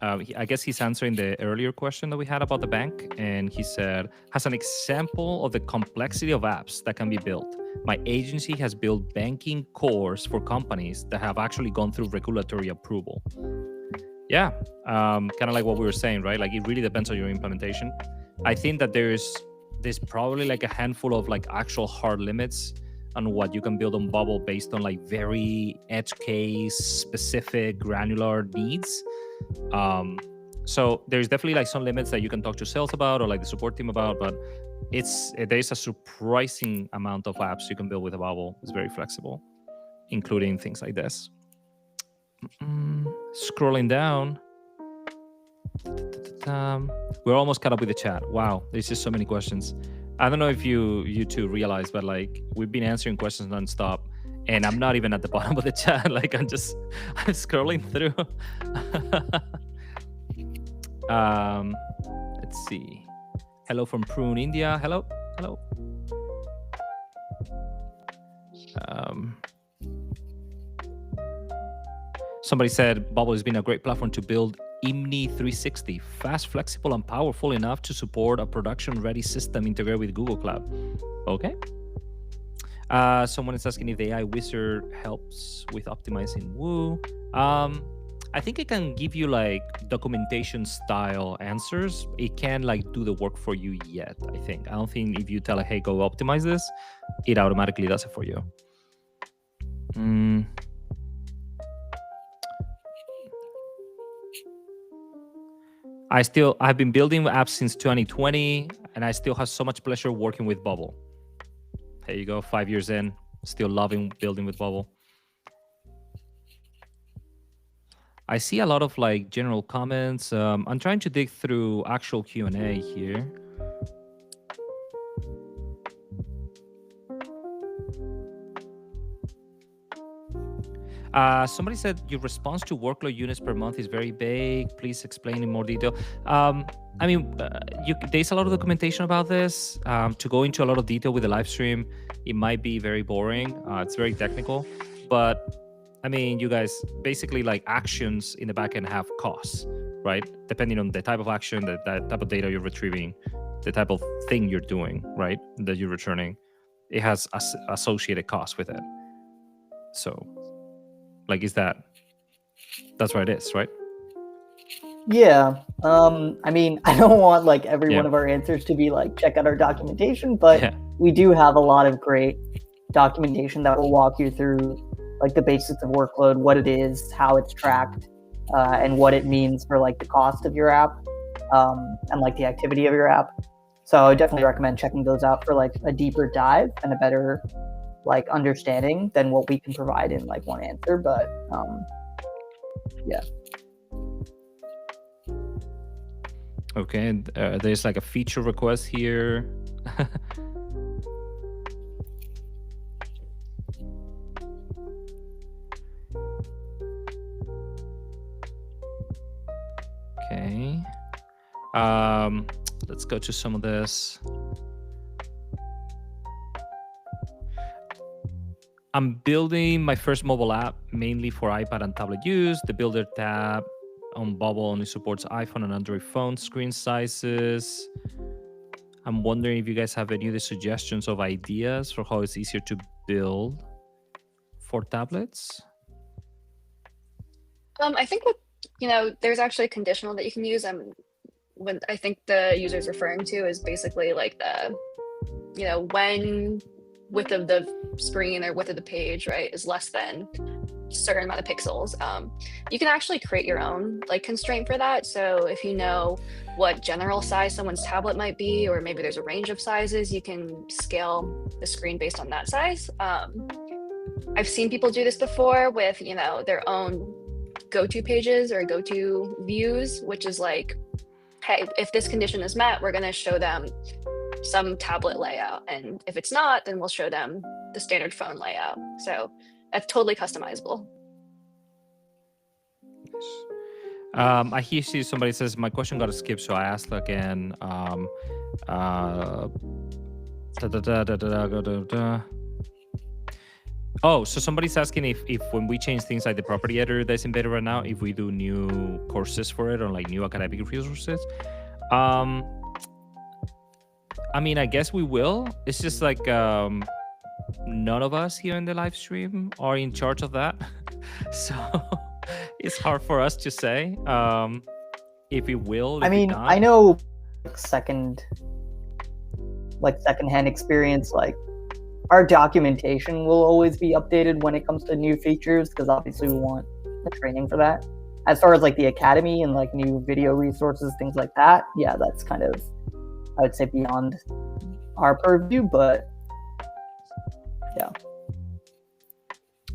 I guess he's answering the earlier question that we had about the bank. And he said, has an example of the complexity of apps that can be built. My agency has built banking cores for companies that have actually gone through regulatory approval. Yeah, kind of like what we were saying, right? Like it really depends on your implementation. I think that there's probably like a handful of like actual hard limits on what you can build on Bubble based on like very edge case specific granular needs. So there's definitely like some limits that you can talk to sales about or like the support team about, but there's a surprising amount of apps you can build with a Bubble. It's very flexible, including things like this. Scrolling down. We're almost caught up with the chat. Wow, there's just so many questions. I don't know if you two realize, but like we've been answering questions nonstop, and I'm not even at the bottom of the chat. Like I'm scrolling through. Let's see. Hello from Prune, India. Hello. Somebody said Bubble has been a great platform to build IMNI 360, fast, flexible, and powerful enough to support a production-ready system integrated with Google Cloud. Okay. Someone is asking if the AI wizard helps with optimizing Woo. I think it can give you like documentation style answers. It can like do the work for you yet, I think. I don't think if you tell it, hey, go optimize this, it automatically does it for you. I've been building apps since 2020, and I still have so much pleasure working with Bubble. There you go, 5 years in, still loving building with Bubble. I see a lot of like general comments. I'm trying to dig through actual Q&A here. Somebody said your response to workload units per month is very vague. Please explain in more detail. I mean, there's a lot of documentation about this. To go into a lot of detail with the live stream, it might be very boring. It's very technical, but I mean, you guys basically like actions in the backend have costs, right? Depending on the type of action, the type of data you're retrieving, the type of thing you're doing, right? That you're returning, it has associated costs with it. So, like, that's what it is, right? Yeah. I mean, I don't want like every one of our answers to be like, check out our documentation, but we do have a lot of great documentation that will walk you through like the basics of workload, what it is, how it's tracked, and what it means for like the cost of your app, and like the activity of your app. So I definitely recommend checking those out for like a deeper dive and a better like understanding than what we can provide in like one answer. But yeah. Okay, and there's like a feature request here. Okay. Let's go to some of this. I'm building my first mobile app mainly for iPad and tablet use. The Builder tab on Bubble only supports iPhone and Android phone screen sizes. I'm wondering if you guys have any other suggestions of ideas for how it's easier to build for tablets. I think there's actually a conditional that you can use. When I think the user is referring to is basically like the, when width of the screen or width of the page, right, is less than a certain amount of pixels. You can actually create your own like constraint for that. So if you know what general size someone's tablet might be, or maybe there's a range of sizes, you can scale the screen based on that size. I've seen people do this before with, their own go-to pages or go-to views, which is like, hey, if this condition is met, we're going to show them some tablet layout, and if it's not, then we'll show them the standard phone layout. So that's totally customizable. I see somebody says my question got skipped, so I asked again. Oh, so somebody's asking if when we change things like the property editor that's in beta right now, if we do new courses for it or like new academic resources. I mean, I guess we will. It's just like none of us here in the live stream are in charge of that. So it's hard for us to say if we will. I mean, I know secondhand experience, like our documentation will always be updated when it comes to new features, because obviously we want the training for that. As far as like the academy and like new video resources, things like that, yeah, that's kind of, I would say, beyond our purview, but yeah.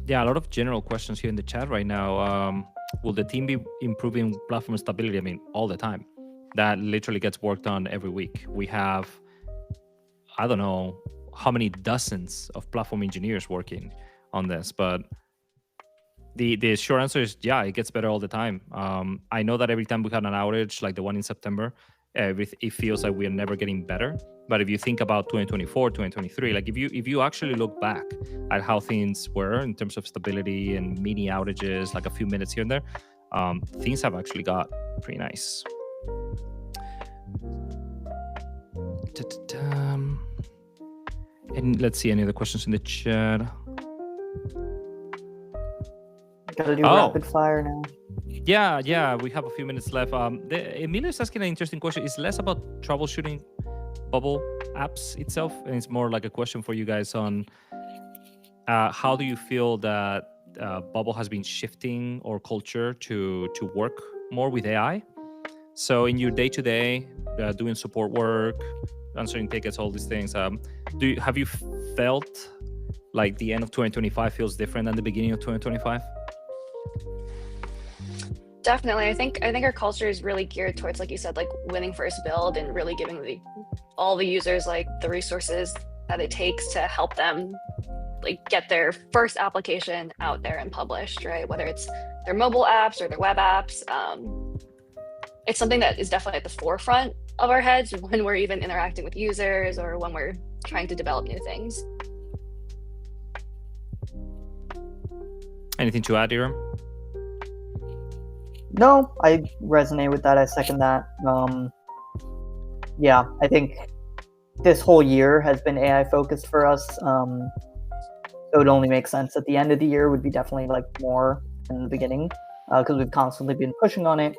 Yeah, a lot of general questions here in the chat right now. Will the team be improving platform stability? I mean, all the time. That literally gets worked on every week. We have, I don't know how many dozens of platform engineers working on this, but the short answer is, yeah, it gets better all the time. I know that every time we had an outage, like the one in September, it feels like we are never getting better. But if you think about 2024, 2023, like if you actually look back at how things were in terms of stability and mini outages, like a few minutes here and there, things have actually got pretty nice. And let's see any other questions in the chat. Gotta do rapid fire now. Yeah, we have a few minutes left. Emilio is asking an interesting question. It's less about troubleshooting Bubble apps itself, and it's more like a question for you guys on how do you feel that Bubble has been shifting our culture to work more with AI? So in your day-to-day, doing support work, answering tickets, all these things, have you felt like the end of 2025 feels different than the beginning of 2025? Definitely. I think our culture is really geared towards, like you said, like winning first build and really giving all the users like the resources that it takes to help them like get their first application out there and published, right? Whether it's their mobile apps or their web apps. It's something that is definitely at the forefront of our heads when we're even interacting with users or when we're trying to develop new things. Anything to add, Iram? No, I resonate with that. I second that. Yeah, I think this whole year has been AI focused for us. So it only makes sense at the end of the year would be definitely like more in the beginning, because we've constantly been pushing on it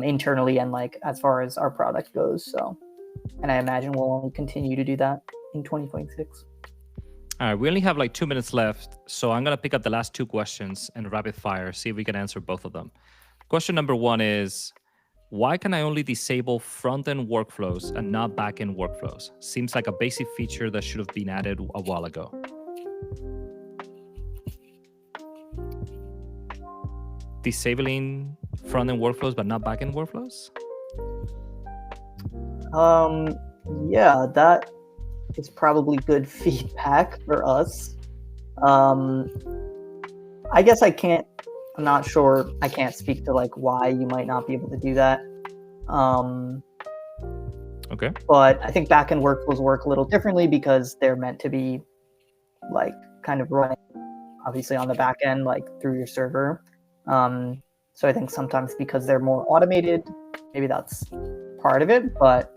internally and like as far as our product goes. So, and I imagine we'll only continue to do that in 2026. All right, we only have like 2 minutes left, so I'm gonna pick up the last two questions and rapid fire, see if we can answer both of them. Question number one is, why can I only disable front-end workflows and not back-end workflows? Seems like a basic feature that should have been added a while ago. Disabling front-end workflows but not back-end workflows? Yeah, that is probably good feedback for us. I guess I'm not sure. I can't speak to like why you might not be able to do that. Okay. But I think backend workflows work a little differently because they're meant to be like kind of running obviously on the back end, like through your server. So I think sometimes because they're more automated, maybe that's part of it. But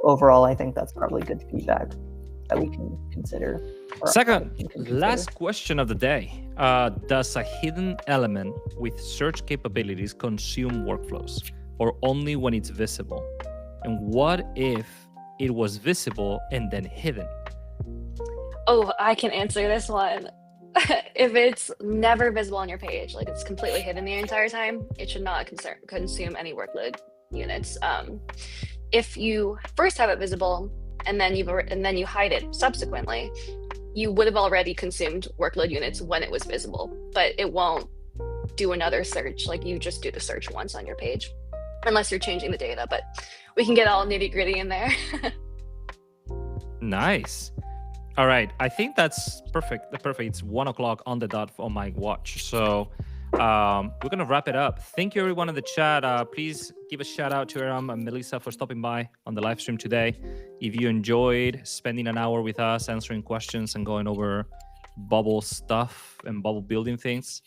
overall, I think that's probably good feedback that we can consider. Second, last question of the day. Does a hidden element with search capabilities consume workflows, or only when it's visible? And what if it was visible and then hidden? Oh, I can answer this one. If it's never visible on your page, like it's completely hidden the entire time, it should not consume any workload units. If you first have it visible and then you hide it subsequently, you would have already consumed workload units when it was visible, but it won't do another search. Like you just do the search once on your page, unless you're changing the data, but we can get all nitty gritty in there. Nice. All right. I think that's perfect. It's 1 o'clock on the dot on my watch. So we're going to wrap it up. Thank you, everyone in the chat. Please give a shout out to Aram and Melissa for stopping by on the live stream today. If you enjoyed spending an hour with us, answering questions and going over bubble stuff and bubble building things,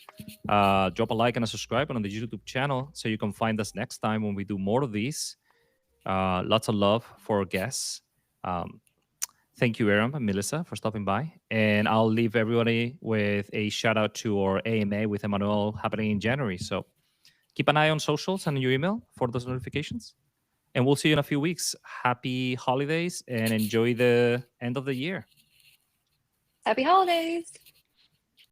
drop a like and a subscribe on the YouTube channel so you can find us next time when we do more of these. Lots of love for our guests. Thank you, Aram and Melissa, for stopping by. And I'll leave everybody with a shout out to our AMA with Emmanuel happening in January. So keep an eye on socials and your email for those notifications. And we'll see you in a few weeks. Happy holidays and enjoy the end of the year. Happy holidays.